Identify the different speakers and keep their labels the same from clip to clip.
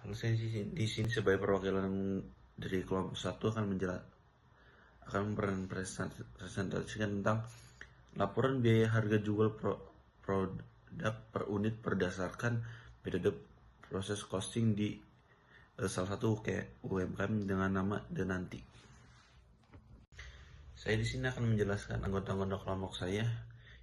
Speaker 1: Kalau saya di sini sebagai perwakilan dari kelompok satu akan mempresentasikan tentang laporan biaya harga jual produk per unit berdasarkan metode proses costing di salah satu kayak UMKM dengan nama Denanti. Saya di sini akan menjelaskan anggota-anggota kelompok saya.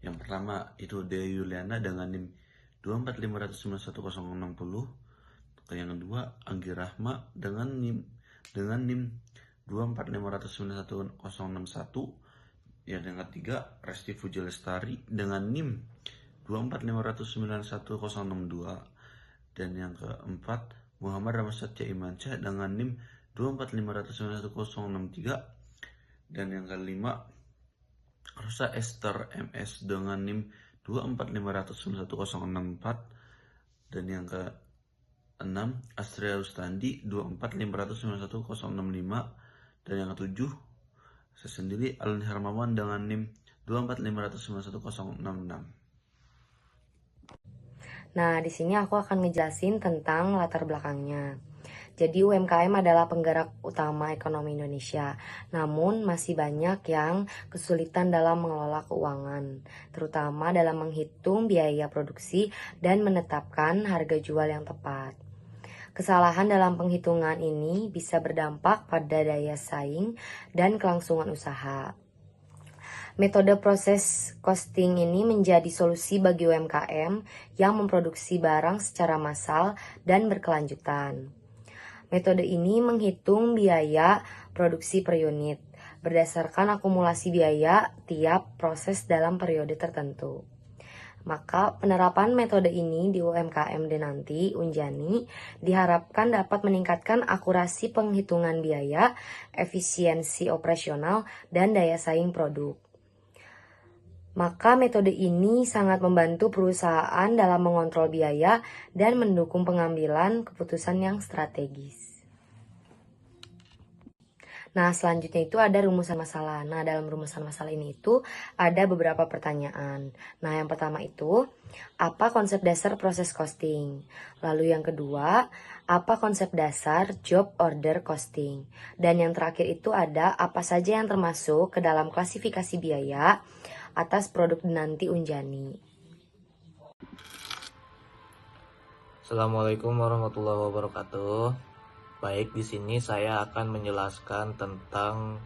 Speaker 1: Yang pertama itu Dea Yuliana dengan NIM 245091060. Yang kedua Anggi Rahma dengan NIM 245091061. Yang ketiga Resti Fuji Lestari dengan NIM 245091062. Dan yang keempat Muhammad Ramasatya Imansyah dengan NIM 245091063. Dan yang kelima Rosa Esther MS dengan NIM 245091064. Dan yang keenam Astrea Rustandi 245091065. Dan yang ketujuh saya sendiri Alan Hermawan dengan NIM 245091066.
Speaker 2: Nah, di sini aku akan ngejelasin tentang latar belakangnya. Jadi UMKM adalah penggerak utama ekonomi Indonesia, namun masih banyak yang kesulitan dalam mengelola keuangan, terutama dalam menghitung biaya produksi dan menetapkan harga jual yang tepat. Kesalahan dalam penghitungan ini bisa berdampak pada daya saing dan kelangsungan usaha. Metode proses costing ini menjadi solusi bagi UMKM yang memproduksi barang secara massal dan berkelanjutan. Metode ini menghitung biaya produksi per unit berdasarkan akumulasi biaya tiap proses dalam periode tertentu. Maka penerapan metode ini di UMKM Denanti Unjani diharapkan dapat meningkatkan akurasi penghitungan biaya, efisiensi operasional, dan daya saing produk. Maka metode ini sangat membantu perusahaan dalam mengontrol biaya dan mendukung pengambilan keputusan yang strategis. Nah, selanjutnya itu ada rumusan masalah. Nah, dalam rumusan masalah ini itu ada beberapa pertanyaan. Nah, yang pertama itu, apa konsep dasar proses costing? Lalu yang kedua, apa konsep dasar job order costing? Dan yang terakhir itu ada apa saja yang termasuk ke dalam klasifikasi biaya atas produk Denanti Unjani.
Speaker 3: Assalamualaikum warahmatullahi wabarakatuh. Baik, di sini saya akan menjelaskan tentang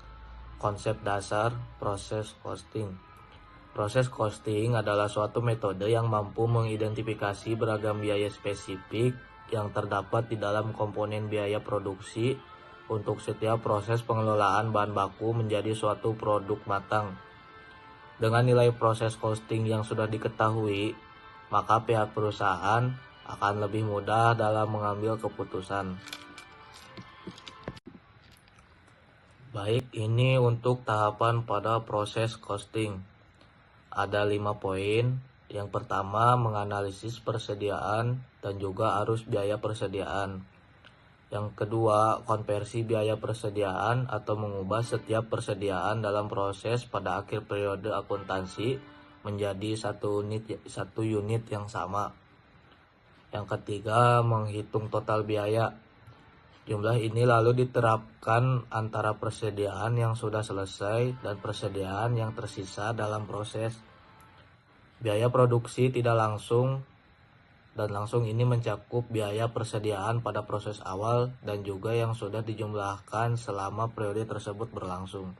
Speaker 3: konsep dasar proses costing. Proses costing adalah suatu metode yang mampu mengidentifikasi beragam biaya spesifik yang terdapat di dalam komponen biaya produksi untuk setiap proses pengelolaan bahan baku menjadi suatu produk matang. Dengan nilai proses costing yang sudah diketahui, maka pihak perusahaan akan lebih mudah dalam mengambil keputusan. Baik, ini untuk tahapan pada proses costing. Ada 5 poin. Yang pertama, menganalisis persediaan dan juga arus biaya persediaan. Yang kedua, konversi biaya persediaan atau mengubah setiap persediaan dalam proses pada akhir periode akuntansi menjadi satu unit yang sama. Yang ketiga, menghitung total biaya. Jumlah ini lalu diterapkan antara persediaan yang sudah selesai dan persediaan yang tersisa dalam proses. Biaya produksi tidak langsung dan langsung ini mencakup biaya persediaan pada proses awal dan juga yang sudah dijumlahkan selama periode tersebut berlangsung.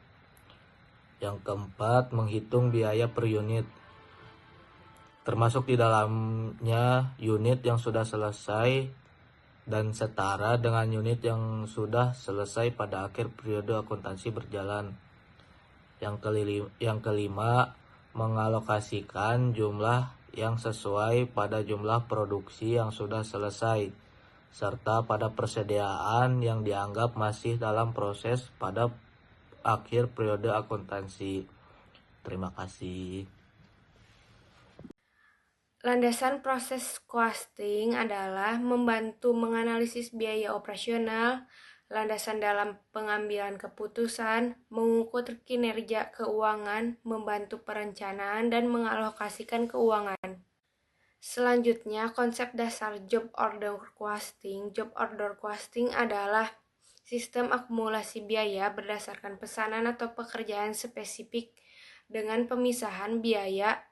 Speaker 3: Yang keempat, menghitung biaya per unit. Termasuk di dalamnya unit yang sudah selesai dan setara dengan unit yang sudah selesai pada akhir periode akuntansi berjalan. Yang kelima, mengalokasikan jumlah yang sesuai pada jumlah produksi yang sudah selesai, serta pada persediaan yang dianggap masih dalam proses pada akhir periode akuntansi. Terima kasih.
Speaker 4: Landasan proses costing adalah membantu menganalisis biaya operasional, landasan dalam pengambilan keputusan, mengukur kinerja keuangan, membantu perencanaan, dan mengalokasikan keuangan. Selanjutnya, konsep dasar job order costing. Job order costing adalah sistem akumulasi biaya berdasarkan pesanan atau pekerjaan spesifik dengan pemisahan biaya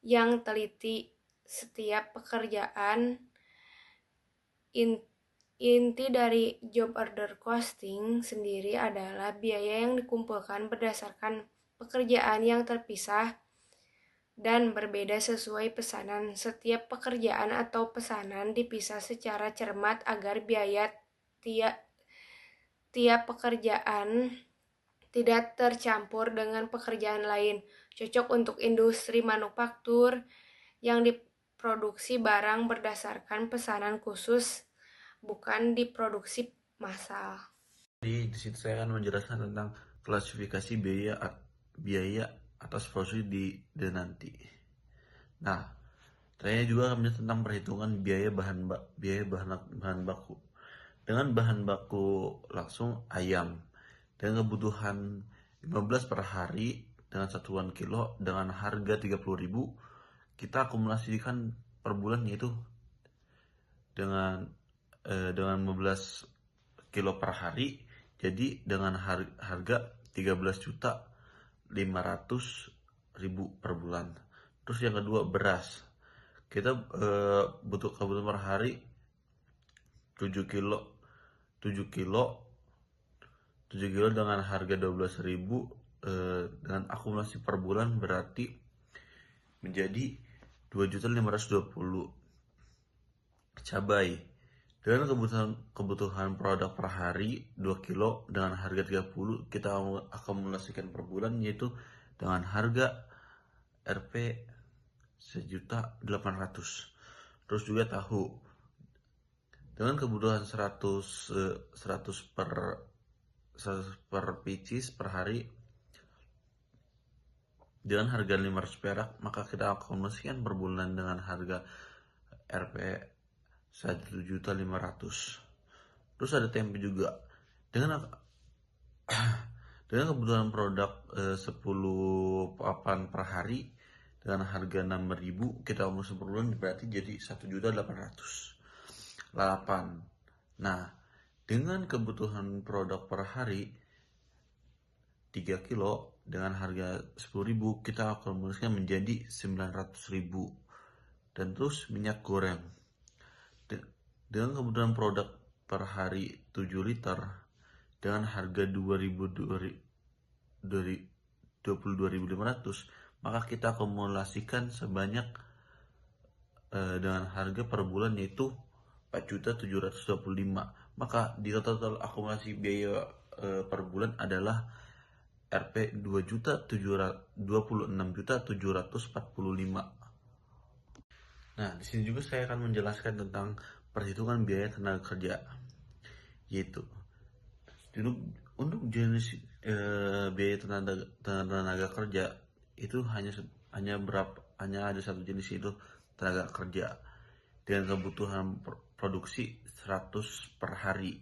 Speaker 4: yang teliti. Setiap pekerjaan inti dari job order costing sendiri adalah biaya yang dikumpulkan berdasarkan pekerjaan yang terpisah dan berbeda sesuai pesanan. Setiap pekerjaan atau pesanan dipisah secara cermat agar biaya tiap pekerjaan tidak tercampur dengan pekerjaan lain. Cocok untuk industri manufaktur yang diproduksi barang berdasarkan pesanan khusus, bukan diproduksi massal.
Speaker 1: Di sini saya akan menjelaskan tentang klasifikasi biaya atas produksi di nanti. Nah, saya juga akan menjelaskan tentang perhitungan biaya bahan baku. Dengan bahan baku langsung ayam dengan kebutuhan 15 per hari dengan satuan kilo dengan harga 30.000, kita akumulasikan per bulan yaitu dengan 15 kilo per hari, jadi dengan harga 13.500.000 per bulan. Terus yang kedua, beras. Kita butuh kebutuhan per hari 7 kilo dengan harga 12.000, dengan akumulasi per bulan berarti menjadi 2.520.000. Cabai dengan kebutuhan produk per hari 2 kilo dengan harga 30, kita akumulasikan per bulan yaitu dengan harga Rp 1.800.000. Terus juga tahu dengan kebutuhan 100 per pieces per hari dengan harga 500 perak, maka kita akumulasikan per bulan dengan harga Rp 1.500.000. Terus ada tempe juga dengan kebutuhan produk 10 papan per hari dengan harga 6.000, kita akumulasi per bulan berarti jadi 1.800.000. Lalapan. Nah, dengan kebutuhan produk per hari 3 kilo dengan harga 10.000, kita akumulasikan menjadi 900.000. Dan terus minyak goreng dengan kebutuhan produk per hari 7 liter dengan harga 22.500, maka kita akumulasikan sebanyak dengan harga per bulan yaitu 4.725.000. Maka di total akumulasi biaya per bulan adalah Rp 2.026.745. Nah, di sini juga saya akan menjelaskan tentang perhitungan biaya tenaga kerja, yaitu untuk jenis biaya tenaga kerja itu hanya ada satu jenis, itu tenaga kerja dengan kebutuhan produksi 100 per hari.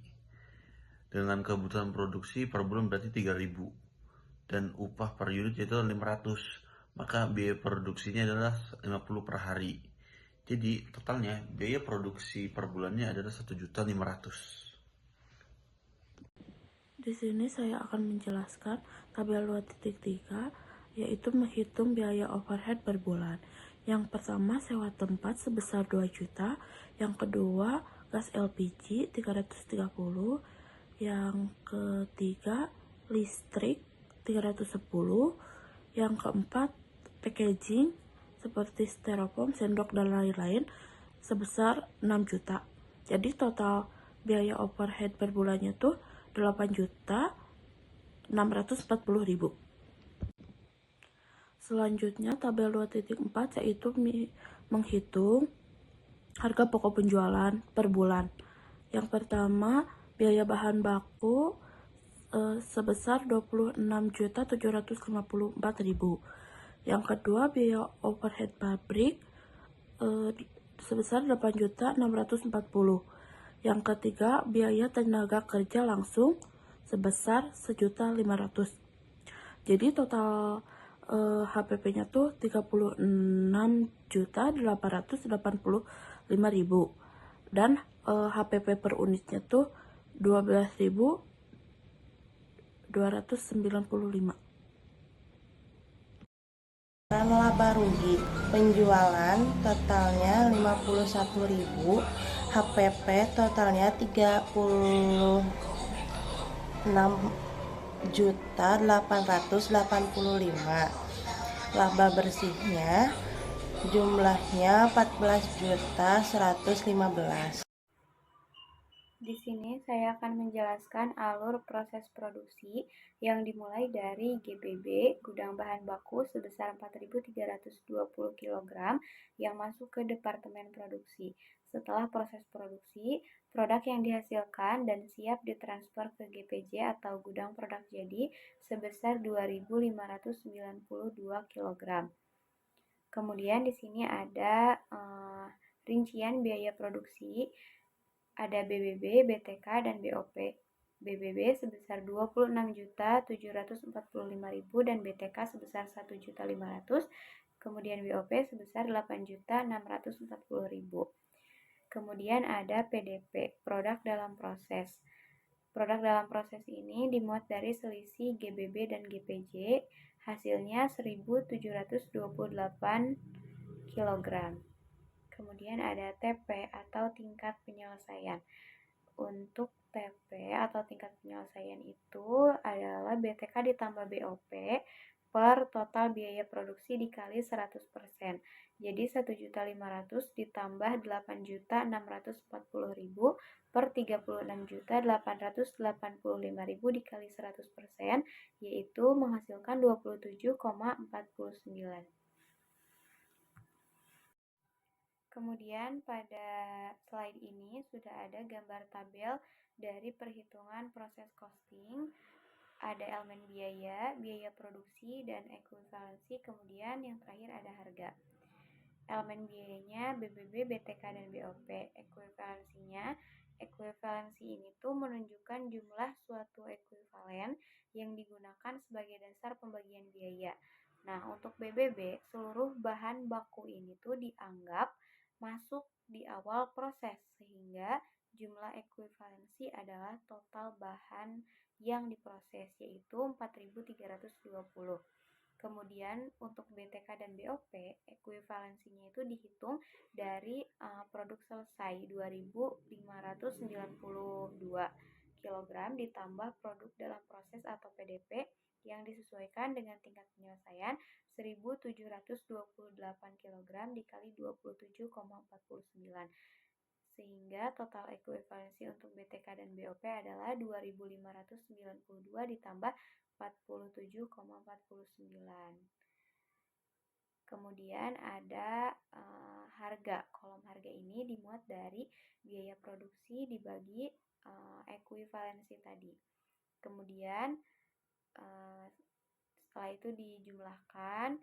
Speaker 1: Dengan kebutuhan produksi per bulan berarti 3.000 dan upah per unit yaitu 500, maka biaya produksinya adalah 50 per hari. Jadi totalnya biaya produksi per bulannya adalah 1.500.000.
Speaker 5: Di sini saya akan menjelaskan tabel 2.3, yaitu menghitung biaya overhead per bulan. Yang pertama, sewa tempat sebesar 2 juta. Yang kedua, gas LPG 330. Yang ketiga, listrik 310. Yang keempat, packaging seperti styrofoam, sendok, dan lain-lain sebesar 6 juta. Jadi total biaya overhead per bulannya tuh 8.640.000. Selanjutnya tabel 2.4 yaitu menghitung harga pokok penjualan per bulan. Yang pertama, biaya bahan baku sebesar 26.754.000. Yang kedua, biaya overhead pabrik sebesar 8.640.000. Yang ketiga, biaya tenaga kerja langsung sebesar 1.500.000. Jadi total HPP-nya tuh 36.885.000 dan HPP per unitnya tuh 12.295.
Speaker 6: Laba rugi penjualan totalnya 51.000, HPP totalnya 36.885. Laba bersihnya jumlahnya 14.115.
Speaker 4: Di sini saya akan menjelaskan alur proses produksi yang dimulai dari GBB, gudang bahan baku sebesar 4.320 kg yang masuk ke departemen produksi. Setelah proses produksi, produk yang dihasilkan dan siap ditransfer ke GPJ atau gudang produk jadi sebesar 2.592 kg. Kemudian di sini ada rincian biaya produksi. Ada BBB, BTK, dan BOP. BBB sebesar 26.745.000 dan BTK sebesar 1.500.000. Kemudian BOP sebesar 8.640.000. Kemudian ada PDP, produk dalam proses. Produk dalam proses ini dimuat dari selisih GBB dan GPJ, hasilnya 1.728 kg. Kemudian ada TP atau tingkat penyelesaian. Untuk TP atau tingkat penyelesaian itu adalah BTK ditambah BOP per total biaya produksi dikali 100%. Jadi 1.500.000 ditambah 8.640.000 per 36.885.000 dikali 100%, yaitu menghasilkan 27,49. Kemudian pada slide ini sudah ada gambar tabel dari perhitungan proses costing. Ada elemen biaya, biaya produksi, dan ekuivalensi. Kemudian yang terakhir ada harga. Elemen biayanya BBB, BTK, dan BOP. Ekuivalensi ini tuh menunjukkan jumlah suatu ekuivalen yang digunakan sebagai dasar pembagian biaya. Nah, untuk BBB, seluruh bahan baku ini tuh dianggap masuk di awal proses, sehingga jumlah ekuivalensi adalah total bahan yang diproses, yaitu 4.320. Kemudian untuk BTK dan BOP, ekuivalensinya itu dihitung dari produk selesai 2.592 kg ditambah produk dalam proses atau PDP yang disesuaikan dengan tingkat penyelesaian 1.728 kg dikali 27,49. Sehingga total ekuivalensi untuk BTK dan BOP adalah 2.592 ditambah 47,49. Kemudian ada harga. Kolom harga ini dimuat dari biaya produksi dibagi ekuivalensi tadi. Kemudian setelah itu dijumlahkan,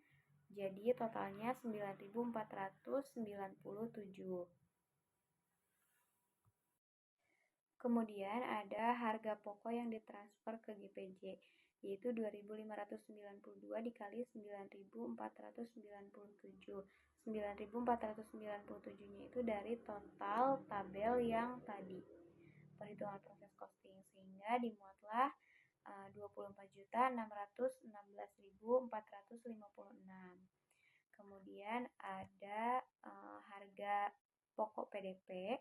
Speaker 4: jadi totalnya 9.497. Kemudian ada harga pokok yang ditransfer ke GPJ, yaitu 2.592 dikali 9.497. 9.497-nya itu dari total tabel yang tadi, perhitungan proses costing, sehingga dimuatlah 24.616.456. Kemudian ada harga pokok PDP,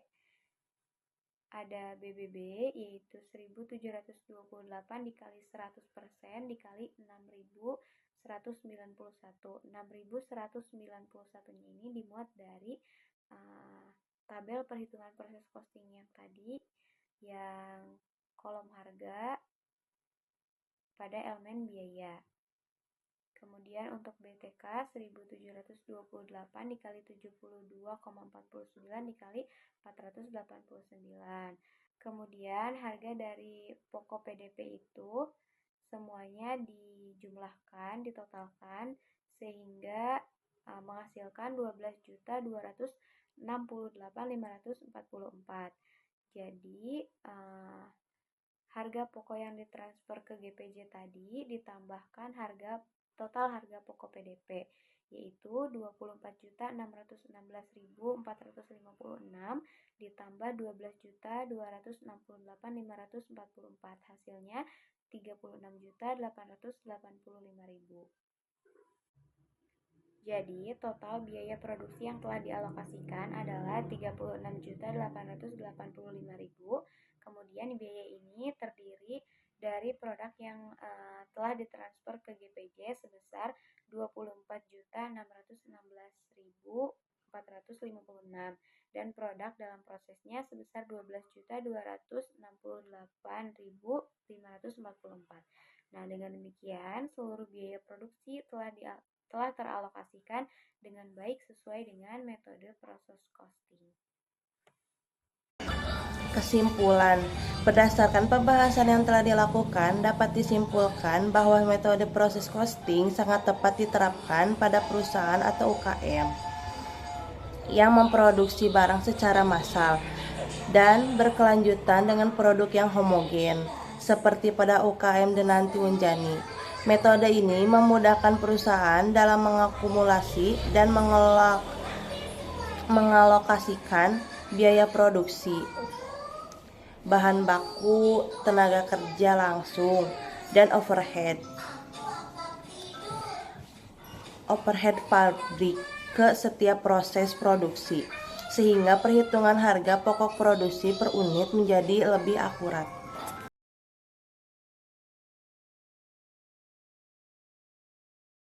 Speaker 4: ada BBB yaitu 1.728 dikali 100% dikali 6.191. 6.191-nya ini dimuat dari tabel perhitungan proses costing yang tadi, yang kolom harga pada elemen biaya. Kemudian untuk BTK 1.728 dikali 72,49 dikali 489. Kemudian harga dari pokok PDP itu semuanya dijumlahkan, ditotalkan, sehingga menghasilkan 12.268.544. Jadi harga pokok yang ditransfer ke GPJ tadi ditambahkan harga
Speaker 7: total harga pokok PDP, yaitu 24.616.456 ditambah 12.268.544, hasilnya 36.885.000. Jadi, total biaya produksi yang telah dialokasikan adalah 36.885.000. Kemudian biaya ini terdiri dari produk yang telah ditransfer ke GPG sebesar 24.616.456 dan produk dalam prosesnya sebesar 12.268.544. Nah, dengan demikian seluruh biaya produksi telah teralokasikan dengan baik sesuai dengan metode proses costing.
Speaker 6: Kesimpulan, berdasarkan pembahasan yang telah dilakukan, dapat disimpulkan bahwa metode proses costing sangat tepat diterapkan pada perusahaan atau UKM yang memproduksi barang secara massal dan berkelanjutan dengan produk yang homogen, seperti pada UKM Denanti Unjani. Metode ini memudahkan perusahaan dalam mengakumulasi dan mengalokasikan biaya produksi, bahan baku, tenaga kerja langsung, dan overhead pabrik ke setiap proses produksi, sehingga perhitungan harga pokok produksi per unit menjadi lebih akurat.